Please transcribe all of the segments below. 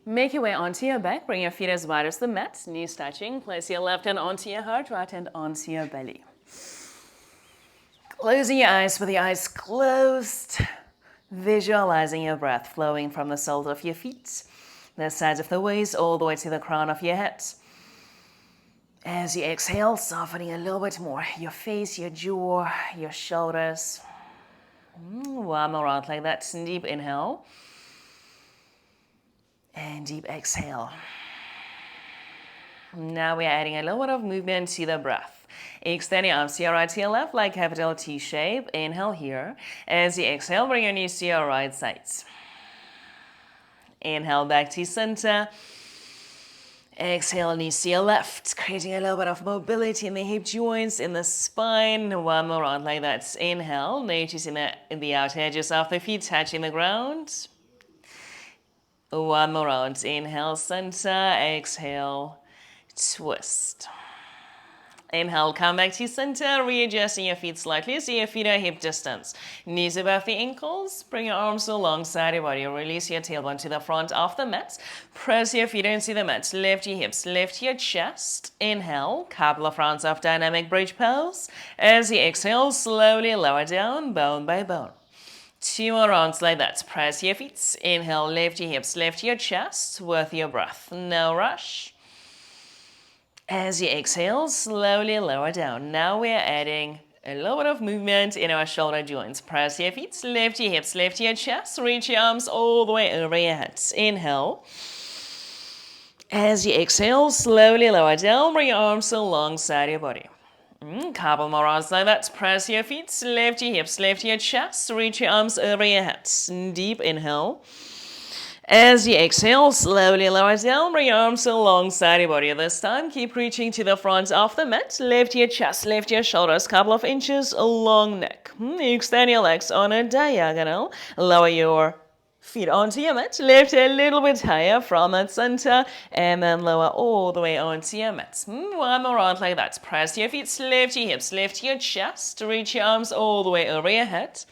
Make your way onto your back, bring your feet as wide as the mat, knees touching, place your left hand onto your heart, right hand onto your belly. Closing your eyes with your eyes closed, visualizing your breath flowing from the soles of your feet, the sides of the waist, all the way to the crown of your head. As you exhale, softening a little bit more, your face, your jaw, your shoulders. One more round like that, deep inhale. And deep exhale. Now we are adding a little bit of movement to the breath. Extend your arms to your right, to your left, like capital T shape. Inhale here. As you exhale, bring your knees to your right sides. Inhale back to center. Exhale, knees to your left, creating a little bit of mobility in the hip joints, in the spine. One more round like that. Inhale, noticing in the outer edges of the feet touching the ground. One more round. Inhale, center. Exhale, twist. Inhale, come back to center, readjusting your feet slightly so your feet are hip distance. Knees above the ankles, bring your arms alongside your body. Release your tailbone to the front of the mat. Press your feet into the mat. Lift your hips, lift your chest. Inhale, couple of rounds of dynamic bridge pose. As you exhale, slowly lower down, bone by bone. 2 more rounds like that. Press your feet. Inhale, lift your hips, lift your chest with your breath. No rush. As you exhale, slowly lower down. Now we're adding a little bit of movement in our shoulder joints. Press your feet, lift your hips, lift your chest, reach your arms all the way over your head. Inhale. As you exhale, slowly lower down, bring your arms alongside your body. Couple more rounds like that. Press your feet, lift your hips, lift your chest, reach your arms over your head. Deep inhale. As you exhale, slowly lower down, bring your arms alongside your body. This time, keep reaching to the front of the mat. Lift your chest, lift your shoulders, couple of inches, long neck. Extend your legs on a diagonal. Lower your feet onto your mat. Lift a little bit higher from that center, and then lower all the way onto your mat. One more round like that. Press your feet, lift your hips, lift your chest, reach your arms all the way over your head.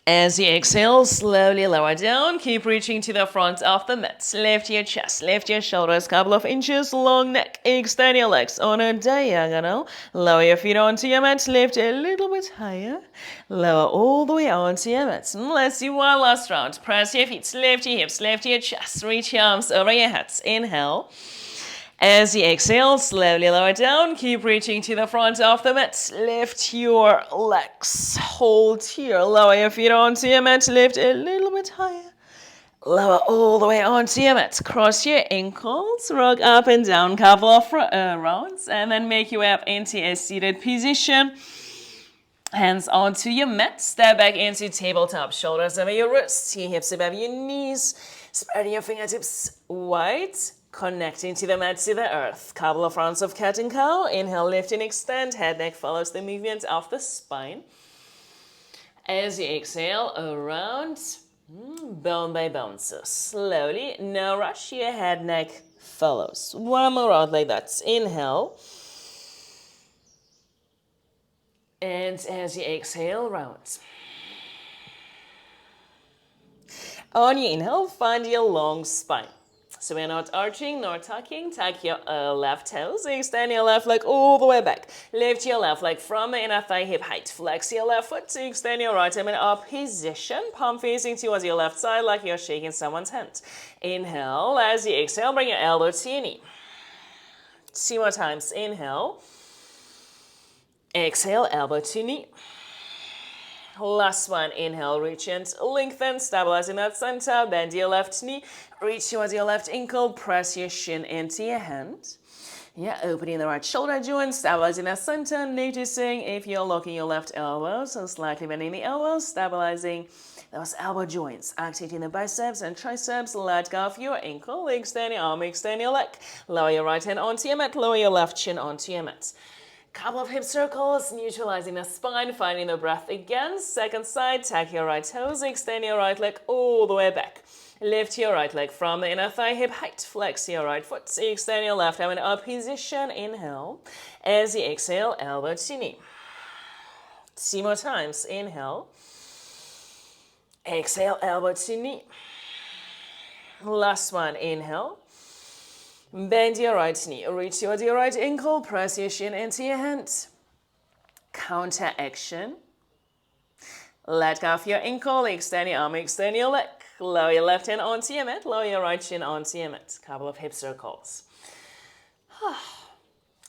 As you exhale, slowly lower down. Keep reaching to the front of the mat. Lift your chest, lift your shoulders, couple of inches, long neck. Extend your legs on a diagonal. Lower your feet onto your mat. Lift a little bit higher. Lower all the way onto your mat. Let's do one last round. Press your feet, lift your hips, lift your chest. Reach your arms over your head. Inhale. As you exhale, slowly lower down. Keep reaching to the front of the mat. Lift your legs. Hold here. Lower your feet onto your mat. Lift a little bit higher. Lower all the way onto your mat. Cross your ankles. Rock up and down. Couple of rounds. And then make your way up into a seated position. Hands onto your mat. Step back into tabletop. Shoulders over your wrists. Your hips above your knees. Spreading your fingertips wide. Connecting to the mat, to the earth. Couple of rounds of cat and cow. Inhale, lift and extend. Head, neck follows the movement of the spine. As you exhale, around, bone by bone. So slowly, no rush. Your head, neck follows. One more round like that. Inhale. And as you exhale, round. On your inhale, find your long spine. So we're not arching nor tucking. Tuck your left toes. Extend your left leg all the way back. Lift your left leg from the inner thigh hip height. Flex your left foot. Extend your right arm in opposition. Palm facing towards your left side like you're shaking someone's hand. Inhale. As you exhale, bring your elbow to your knee. 2 more times. Inhale. Exhale, elbow to knee. Last one. Inhale, reach and lengthen, stabilizing that center. Bend your left knee, reach towards your left ankle, press your shin into your hand. Yeah, opening the right shoulder joint, stabilizing that center, noticing if you're locking your left elbow, so slightly bending the elbows, stabilizing those elbow joints, activating the biceps and triceps. Let go of your ankle, extend your arm, extend your leg. Lower your right hand onto your mat, lower your left shin onto your mat. Couple of hip circles, neutralizing the spine, finding the breath again. Second side, tuck your right toes, extend your right leg all the way back. Lift your right leg from the inner thigh hip height. Flex your right foot, extend your left arm in opposition. Inhale. As you exhale, elbow to knee. 2 more times. Inhale. Exhale, elbow to knee. Last one, inhale. Bend your right knee, reach towards your right ankle, press your shin into your hand. Counter action. Let go of your ankle, extend your arm, extend your leg. Lower your left hand onto your mat, lower your right shin onto your mat. Couple of hip circles.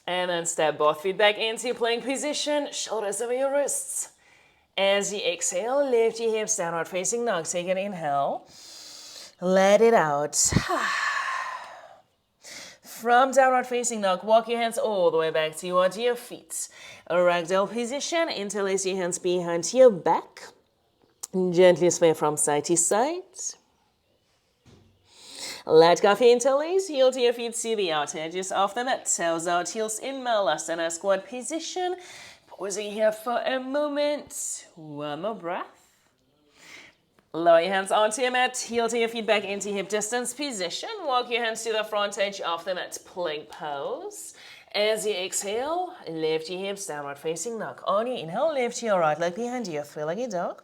And then step both feet back into plank position, shoulders over your wrists. As you exhale, lift your hips, downward facing dog. Take an inhale. Let it out. From downward facing dog, walk your hands all the way back towards your feet. A ragdoll position, interlace your hands behind your back. Gently sway from side to side. Let go of your interlace, heel to your feet, see the outer edges of the mat. Toes out, heels in, Malasana squat position. Pausing here for a moment. One more breath. Lower your hands onto your mat, heel to your feet back into hip distance position. Walk your hands to the front edge of the mat, plank pose. As you exhale, lift your hips, downward facing dog. On your inhale, lift your right leg behind you, three-legged dog.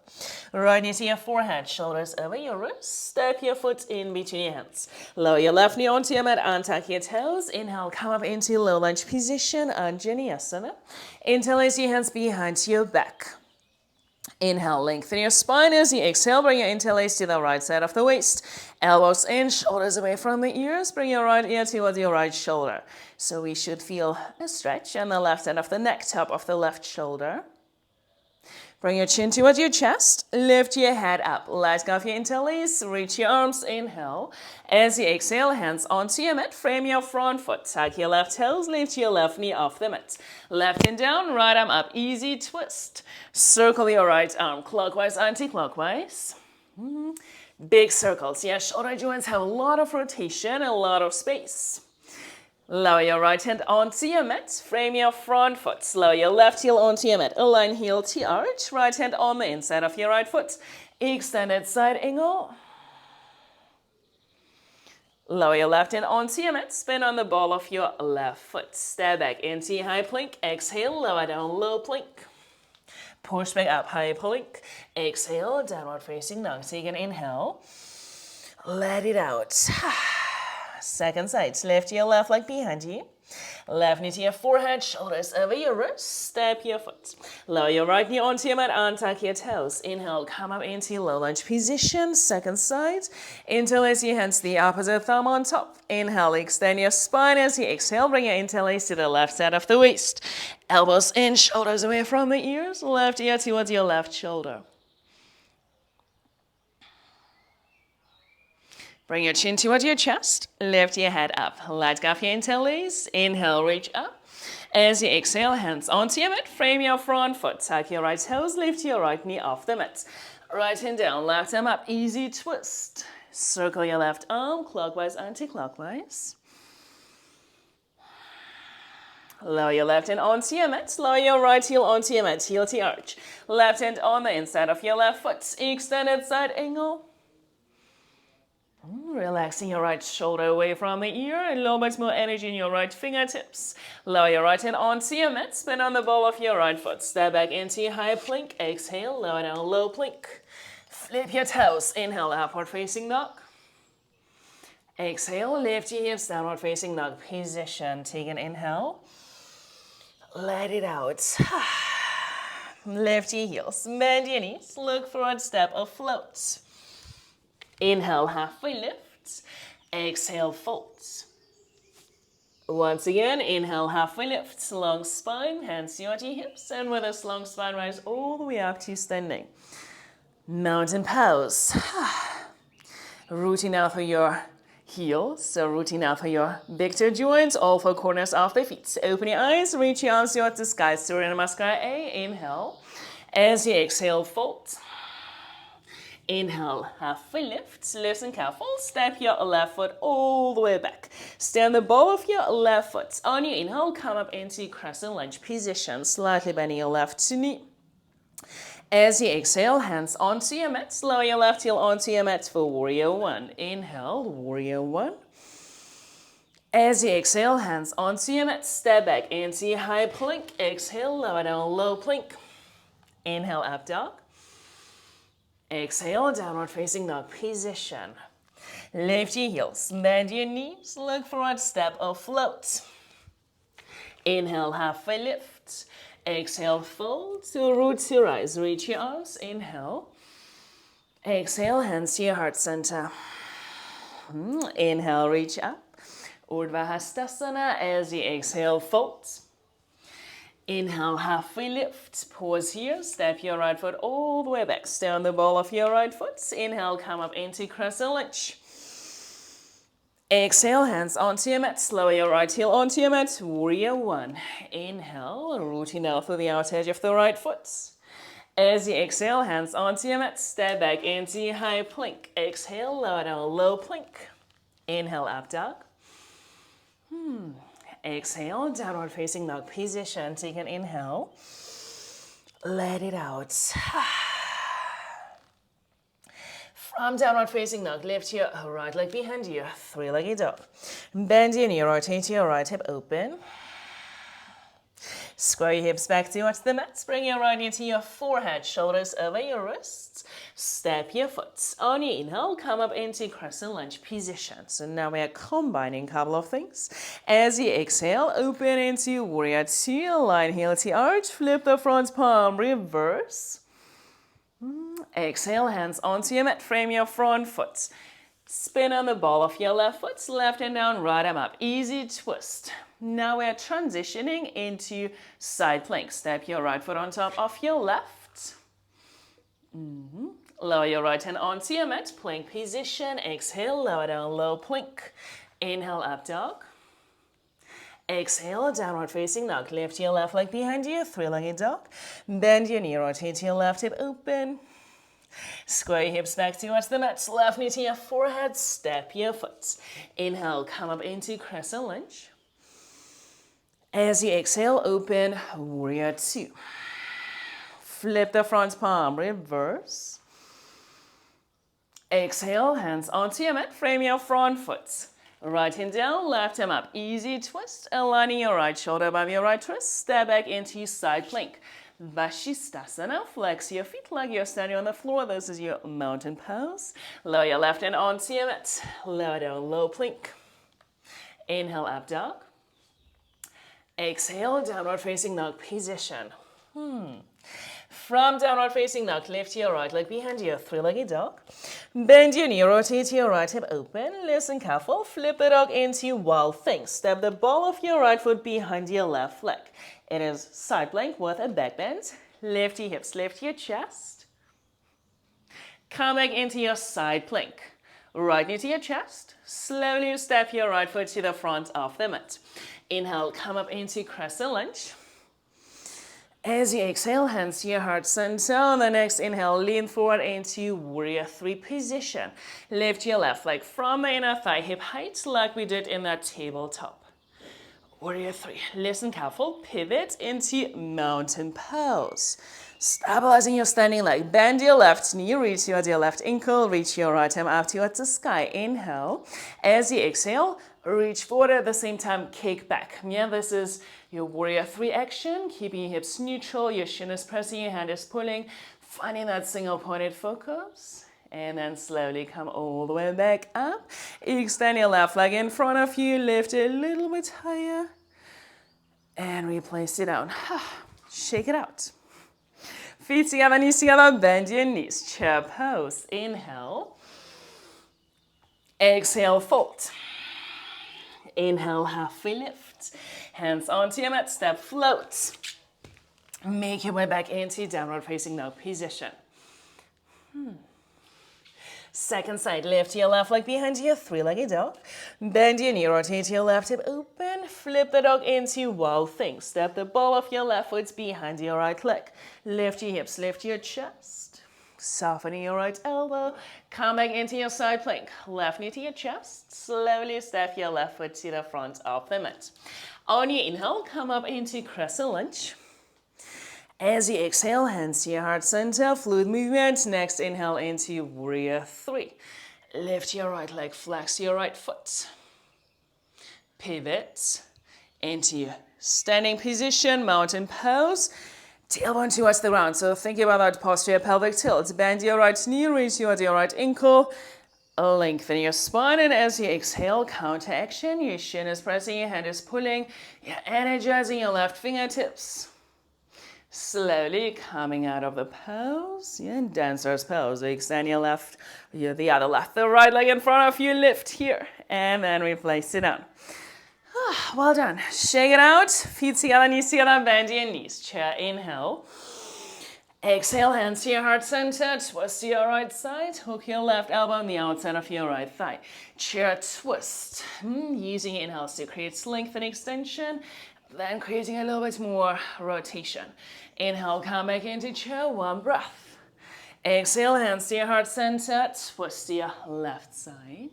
Right knee to your forehead, shoulders over your wrists. Step your foot in between your hands. Lower your left knee onto your mat, untuck your toes. Inhale, come up into low lunge position, VINYASA. Interlace your hands behind your back. Inhale, lengthen your spine. As you exhale, bring your interlace to the right side of the waist. Elbows in, shoulders away from the ears. Bring your right ear towards your right shoulder. So we should feel a stretch on the left end of the neck, top of the left shoulder. Bring your chin towards your chest. Lift your head up. Let go of your interlace. Reach your arms. Inhale. As you exhale, hands onto your mat. Frame your front foot. Tuck your left toes. Lift your left knee off the mat. Left hand down, right arm up. Easy twist. Circle your right arm clockwise, anti-clockwise. Big circles. Yeah, shoulder joints have a lot of rotation, a lot of space. Lower your right hand onto your mat. Frame your front foot. Lower your left heel onto your mat. Align heel to arch. Right hand on the inside of your right foot. Extended side angle. Lower your left hand onto your mat. Spin on the ball of your left foot. Step back into high plank. Exhale, lower down, low plank. Push back up, high plank. Exhale, downward facing dog. Take an inhale. Let it out. Second side, lift your left leg behind you. Left knee to your forehead, shoulders over your wrists. Step your foot. Lower your right knee onto your mat, untuck your toes. Inhale, come up into low lunge position. Second side, interlace your hands, the opposite thumb on top. Inhale, extend your spine. As you exhale, bring your interlace to the left side of the waist. Elbows in, shoulders away from the ears. Left ear towards your left shoulder. Bring your chin towards your chest, lift your head up. Let go of your interlace. Inhale, reach up. As you exhale, hands onto your mat. Frame your front foot. Tuck your right toes, lift your right knee off the mat. Right hand down, left arm up. Easy twist. Circle your left arm, clockwise, anti-clockwise. Lower your left hand onto your mat. Lower your right heel onto your mat. Heel to arch. Left hand on the inside of your left foot. Extended side angle. Relaxing your right shoulder away from the ear. A little bit more energy in your right fingertips. Lower your right hand onto your mat. Spin on the ball of your right foot. Step back into your high plank. Exhale, lower down, low plank. Flip your toes. Inhale, upward facing dog. Exhale, lift your hips, downward facing dog position. Take an inhale. Let it out. Lift your heels, bend your knees. Look forward, step or float. Inhale, halfway lift. Exhale, fold. Once again, inhale, halfway lift. Long spine, hands to your hips. And with this long spine, rise all the way up to standing. Mountain pose. Rooting out for your heels. So rooting out for your big toe joints, all four corners of the feet. Open your eyes, reach your arms towards the sky. Surya Namaskar A. Inhale. As you exhale, fold. Inhale, halfway lift, listen careful, step your left foot all the way back. Stand the ball of your left foot. On your inhale, come up into crescent lunge position, slightly bending your left knee. As you exhale, hands onto your mat, lower your left heel onto your mat for warrior one. Inhale, warrior one. As you exhale, hands onto your mat, step back into your high plank. Exhale, lower down, low plank. Inhale, up dog. Exhale, downward facing dog position. Lift your heels, bend your knees, look forward, step or float. Inhale, halfway lift. Exhale, fold to root to rise. Reach your arms, inhale. Exhale, hands to your heart center. Inhale, reach up. Urdhva Hastasana as you exhale, fold. Inhale, halfway lift. Pause here. Step your right foot all the way back. Stay on the ball of your right foot. Inhale, come up into crescent lunge. Exhale, hands onto your mat. Lower your right heel onto your mat. Warrior one. Inhale, rooting down through the outer edge of the right foot. As you exhale, hands onto your mat. Step back into high plank. Exhale, lower down, low plank. Inhale, up dog. Exhale, downward facing dog position. Take an inhale. Let it out. From downward facing dog, lift your right leg behind you. Three-legged dog. Bend your knee, rotate your right hip open. Square your hips back towards the mat. Bring your right knee to your forehead, shoulders over your wrists. Step your foot. On your inhale, come up into crescent lunge position. So now we are combining a couple of things. As you exhale, open into warrior two. Line heel to arch. Flip the front palm, reverse. Exhale, hands onto your mat. Frame your front foot. Spin on the ball of your left foot. Left hand down, right arm up. Easy twist. Now we're transitioning into side plank. Step your right foot on top of your left. Lower your right hand onto your mat. Plank position. Exhale, lower down, low plank. Inhale, up dog. Exhale, downward facing dog. Lift your left leg behind you. Three-legged dog. Bend your knee, rotate your left hip open. Square your hips back towards the mat. Left knee to your forehead. Step your foot. Inhale, come up into crescent lunge. As you exhale, open warrior two. Flip the front palm, reverse. Exhale, hands onto your mat. Frame your front foot. Right hand down, left arm up. Easy twist. Aligning your right shoulder above your right wrist. Step back into side plank. Vashistasana. Flex your feet like you're standing on the floor. This is your mountain pose. Lower your left hand onto your mat. Lower down, low plank. Inhale, up dog. Exhale, downward facing dog position. From downward facing dog, lift your right leg behind you, three-legged dog. Bend your knee, rotate your right hip open. Listen careful, flip the dog into wild thing. Step the ball of your right foot behind your left leg. It is side plank with a back bend. Lift your hips, lift your chest. Come back into your side plank. Right knee to your chest. Slowly step your right foot to the front of the mat. Inhale, come up into crescent lunge. As you exhale, hands to your heart center. On the next inhale, lean forward into warrior three position. Lift your left leg from the inner thigh hip height like we did in that tabletop. Warrior three. Listen careful. Pivot into mountain pose. Stabilizing your standing leg. Bend your left knee, reach towards your left ankle, reach your right arm up towards the sky. Inhale. As you exhale, reach forward at the same time, kick back. Yeah, this is your warrior three action. Keeping your hips neutral, your shin is pressing, your hand is pulling. Finding that single pointed focus. And then slowly come all the way back up. Extend your left leg in front of you. Lift it a little bit higher. And replace it down. Shake it out. Feet together, knees together. Bend your knees. Chair pose. Inhale. Exhale, fold. Inhale, halfway lift. Hands onto your mat. Step, float. Make your way back into downward facing dog position. Second side, lift your left leg behind you, three-legged dog. Bend your knee, rotate your left hip open. Flip the dog into wild thing. Step the ball of your left foot behind your right leg. Lift your hips, lift your chest. Softening your right elbow. Come back into your side plank. Left knee to your chest. Slowly step your left foot to the front of the mat. On your inhale, come up into crescent lunge. As you exhale, hands to your heart center, fluid movement. Next, inhale into warrior three. Lift your right leg, flex your right foot. Pivot into standing position, mountain pose. Tailbone towards the ground. So think about that posture, pelvic tilt. Bend your right knee, reach towards your right ankle. Lengthen your spine, and as you exhale, counter action. Your shin is pressing, your hand is pulling. You're energizing your left fingertips. Slowly coming out of the pose. Yeah, dancer's pose. Extend your left, the other left, the right leg in front of you. Lift here, and then we place it down. Well done. Shake it out. Feet together, knees together. Bend your knees. Chair, inhale. Exhale, hands to your heart center, twist to your right side, hook your left elbow on the outside of your right thigh. Chair twist, using inhales to create length and extension, then creating a little bit more rotation. Inhale, come back into chair, one breath. Exhale, hands to your heart center, twist to your left side.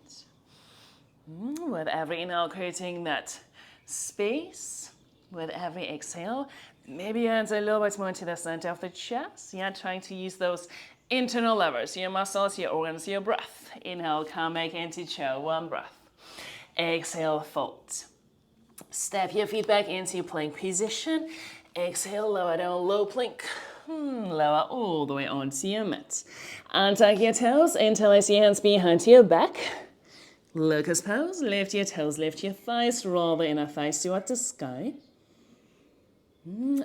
With every inhale, creating that space. With every exhale, maybe your hands a little bit more to the center of the chest. Yeah, trying to use those internal levers, your muscles, your organs, your breath. Inhale, come back into chair, one breath. Exhale, fold. Step your feet back into plank position. Exhale, lower down, low plank. Lower all the way onto your mat. Untuck your toes, interlace your hands behind your back. Locust pose, lift your toes, lift your thighs, roll the inner thighs toward the sky.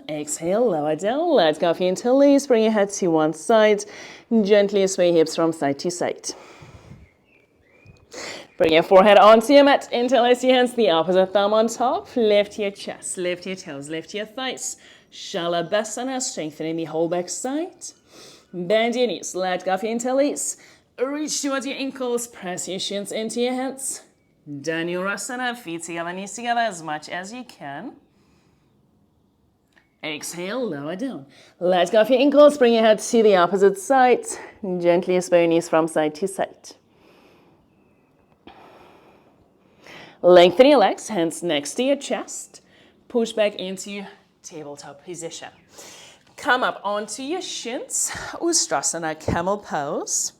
Exhale, lower down, let go of your interlace, bring your head to one side, gently sway hips from side to side. Bring your forehead onto your mat, interlace your hands, the opposite thumb on top, lift your chest, lift your toes, lift your thighs. Shalabhasana, strengthening the whole back side. Bend your knees, let go of your interlace, reach towards your ankles, press your shins into your hands. Dhanurasana, feet together, knees together as much as you can. Exhale, lower down. Let go of your ankles, bring your head to the opposite side. Gently sway your knees from side to side. Lengthen your legs, hands next to your chest. Push back into tabletop position. Come up onto your shins. Ustrasana, camel pose.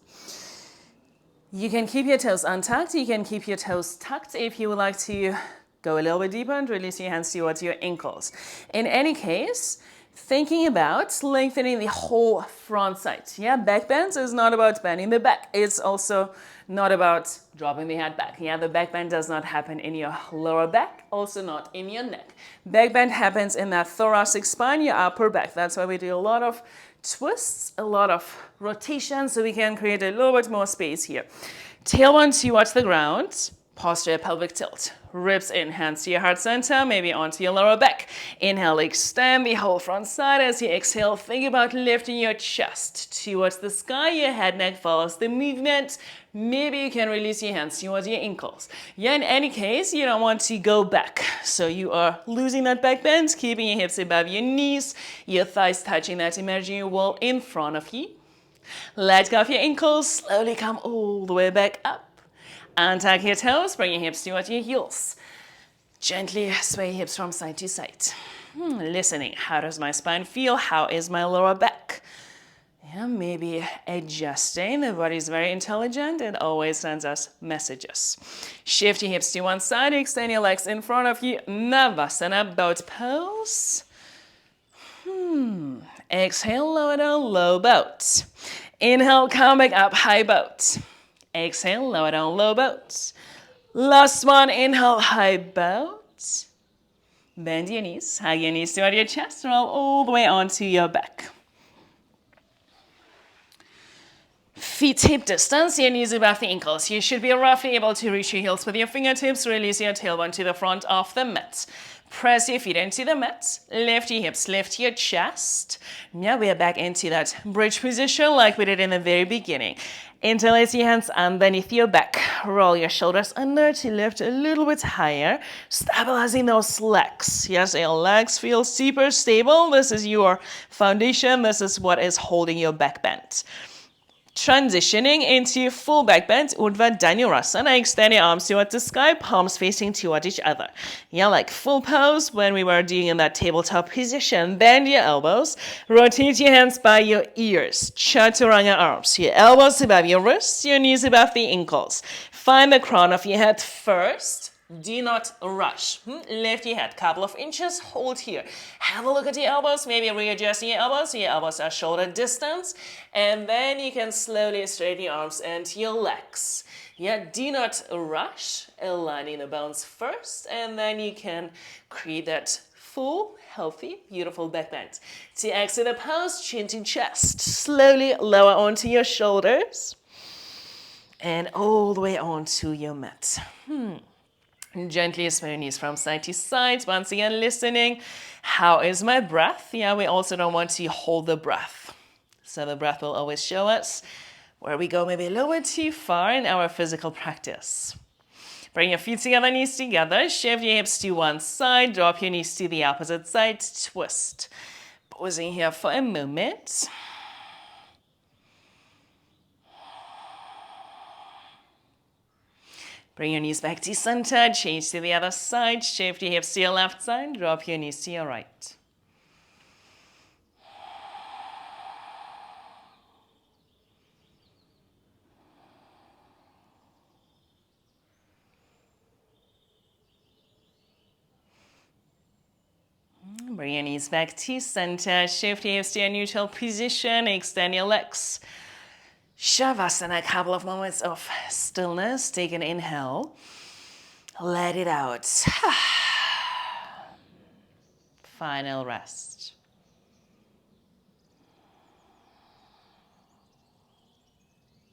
You can keep your toes untucked. You can keep your toes tucked if you would like to go a little bit deeper and release your hands towards your ankles. In any case, thinking about lengthening the whole front side. Yeah, back bends is not about bending the back. It's also not about dropping the head back. Yeah, the back bend does not happen in your lower back, also not in your neck. Back bend happens in that thoracic spine, your upper back. That's why we do a lot of twists, a lot of rotation, so we can create a little bit more space here. Tailbone towards the ground. Posture, pelvic tilt. Ribs in, hands to your heart center, maybe onto your lower back. Inhale, extend the whole front side. As you exhale, think about lifting your chest towards the sky. Your head, neck follows the movement. Maybe you can release your hands towards your ankles. Yeah, in any case, you don't want to go back. So you are losing that back bend, keeping your hips above your knees, your thighs touching that imaginary wall in front of you. Let go of your ankles, slowly come all the way back up. Untuck your toes, bring your hips towards your heels. Gently sway hips from side to side. Listening, how does my spine feel? How is my lower back? Yeah, maybe adjusting. The body is very intelligent. It always sends us messages. Shift your hips to one side, extend your legs in front of you. Navasana, boat pose. Exhale, lower down, low boat. Inhale, come back up, high boat. Exhale, lower down, low boat. Last one, inhale, high boat. Bend your knees, hug your knees toward your chest, roll all the way onto your back. Feet hip distance, your knees above the ankles. You should be roughly able to reach your heels with your fingertips. Release your tailbone to the front of the mat. Press your feet into the mat. Lift your hips, lift your chest. Now we are back into that bridge position like we did in the very beginning. Interlace your hands underneath your back. Roll your shoulders under to lift a little bit higher, stabilizing those legs. Yes, your legs feel super stable. This is your foundation. This is what is holding your back bend. Transitioning into full back bend, Urdhva Dhanurasana. Extend your arms toward the sky, palms facing toward each other. Yeah, like full pose when we were doing in that tabletop position. Bend your elbows, rotate your hands by your ears. Chaturanga arms, your elbows above your wrists, your knees above the ankles. Find the crown of your head first. Do not rush. Lift your head, couple of inches, hold here. Have a look at your elbows, maybe readjust your elbows so your elbows are shoulder distance. And then you can slowly straighten your arms and your legs. Yeah, do not rush, aligning the bones first, and then you can create that full, healthy, beautiful back bend. To exit the pose, chin to chest. Slowly lower onto your shoulders and all the way onto your mat. Gently sway your knees from side to side. Once again, listening. How is my breath? Yeah, we also don't want to hold the breath. So the breath will always show us where we go maybe a little bit too far in our physical practice. Bring your feet together, knees together. Shift your hips to one side. Drop your knees to the opposite side. Twist. Pausing here for a moment. Bring your knees back to center. Change to the other side. Shift your hips to your left side. Drop your knees to your right. Bring your knees back to center. Shift your hips to a neutral position. Extend your legs. Shavasana, a couple of moments of stillness. Take an inhale. Let it out. Final rest.